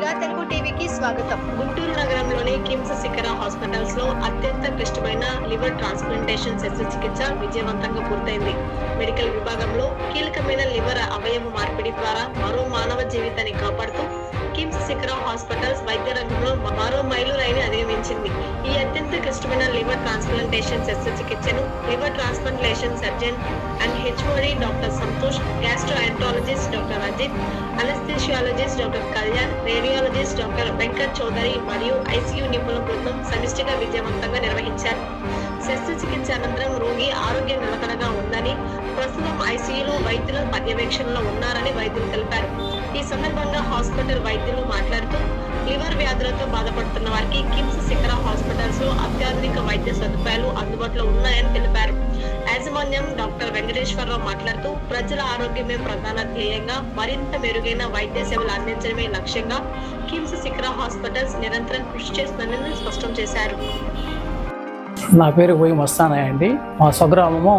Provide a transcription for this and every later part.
Mega Telugu టీవీకి స్వాగతం. గుంటూరు నగరంలోని కిమ్స్ శిఖర హాస్పిటల్స్ లో అత్యంత క్లిష్టమైన లివర్ ట్రాన్స్ప్లాంటేషన్ శస్త్రచికిత్స విజయవంతంగా పూర్తయింది. మెడికల్ విభాగంలో కీలకమైన లివర్ అవయవ మార్పిడి ద్వారా మరో మానవ జీవితాన్ని కాపాడుతూ కిమ్స్ శిఖర హాస్పిటల్స్ వైద్య రంగంలో మరో మైలురాయిని అధిగమించింది. ఈ అత్యంత క్లిష్టమైన లివర్ ట్రాన్స్ప్లాంటేషన్ శస్త్రచికిత్సను liver transplantation surgeon and HOD doctor Santosh, gastroenterologist doctor Ajit, anaesthesiologist doctor Kalyan, radiologist doctor Venkat Chowdary మరియు ఐసీయూ నిపుణుల బృందం సమిష్టిగా విజయవంతంగా నిర్వహించారు. శస్త్రచికిత్స అనంతరం రోగి ఆరోగ్యం నిలకడగా ఉందని, ప్రస్తుతం ఐసీయూలో వైద్యుల పర్యవేక్షణలో ఉన్నారని వైద్యులు తెలిపారు. ఈ సందర్భంగా హాస్పిటల్ వైద్యులు మాట్లాడుతూ లివర్ వ్యాధులతో బాధపడుతున్న వారికి కిమ్స్ శిఖర హాస్పిటల్స్ లో అత్యాధునిక వైద్య సదుపాయాలు అందుబాటులో ఉన్నాయని తెలిపారు. యాజమాన్యం డాక్టర్ వెంకటేశ్వరరావు మాట్లాడుతూ ప్రజల ఆరోగ్యమే ప్రధాన ధ్యేయంగా మరింత మెరుగైన వైద్య సేవలు అందించడమే లక్ష్యంగా కిమ్స్ శిఖర హాస్పిటల్స్ నిరంతరం కృషి చేస్తుందని స్పష్టం చేశారు. నా పేరు పోయి మస్తానయ్య అండి. మా స్వగ్రామము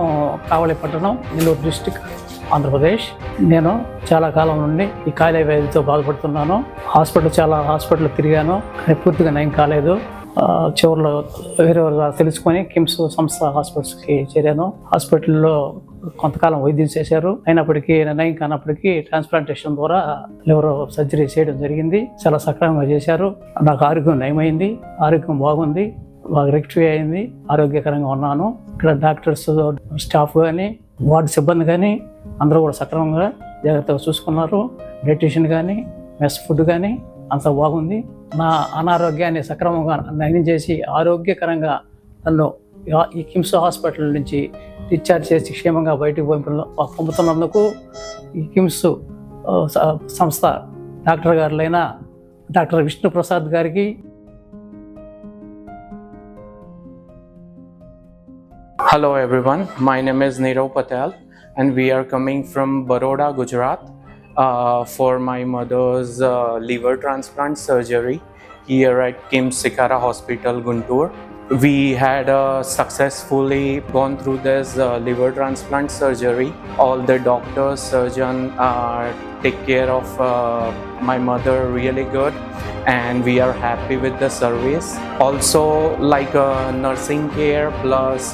కావలిపట్టణం, నెల్లూరు డిస్టిక్, ఆంధ్రప్రదేశ్. నేను చాలా కాలం నుండి ఈ కాలేయ వ్యాధితో బాధపడుతున్నాను. చాలా హాస్పిటల్ తిరిగాను, కానీ పూర్తిగా నయం కాలేదు. చివరిలో వేరే తెలుసుకొని కిమ్స్ సంస్థ హాస్పిటల్స్కి చేరాను. హాస్పిటల్లో కొంతకాలం వైద్యం చేశారు. అయినప్పటికీ నయం కానప్పటికీ ట్రాన్స్ప్లాంటేషన్ ద్వారా లివర్ సర్జరీ చేయడం జరిగింది. చాలా సక్రమంగా చేశారు. నాకు ఆరోగ్యం నయమైంది, ఆరోగ్యం బాగుంది, బాగా రెక్టిఫై అయింది, ఆరోగ్యకరంగా ఉన్నాను. ఇక్కడ డాక్టర్స్, స్టాఫ్ కానీ, వార్డు సిబ్బంది కానీ అందరూ కూడా సక్రమంగా జాగ్రత్తగా చూసుకున్నారు. డైటీషియన్ కానీ, మెస్ ఫుడ్ కానీ అంత బాగుంది. నా అనారోగ్యాన్ని సక్రమంగా నయం చేసి ఆరోగ్యకరంగా నన్ను ఈ కిమ్స్ హాస్పిటల్ నుంచి డిశ్చార్జ్ చేసి క్షేమంగా బయటకు పంపుతున్నందుకు ఈ కిమ్స్ సంస్థ డాక్టర్ గారులైన డాక్టర్ విష్ణు ప్రసాద్ గారికి, Hello everyone, my name is Nirav Patel and we are coming from Baroda, Gujarat for my mother's liver transplant surgery here at KIMS Shikara Hospital, Guntur. We had successfully gone through this liver transplant surgery. All the doctors, surgeon take care of my mother really good and we are happy with the service. Also like nursing care plus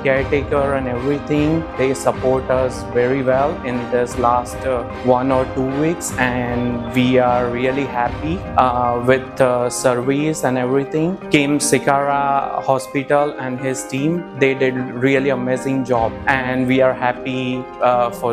caretaker and everything, they support us very well in this last 1 or 2 weeks and we are really happy with service and everything. KIMS Shikara Hospital and his team, they did really amazing job and we are happy for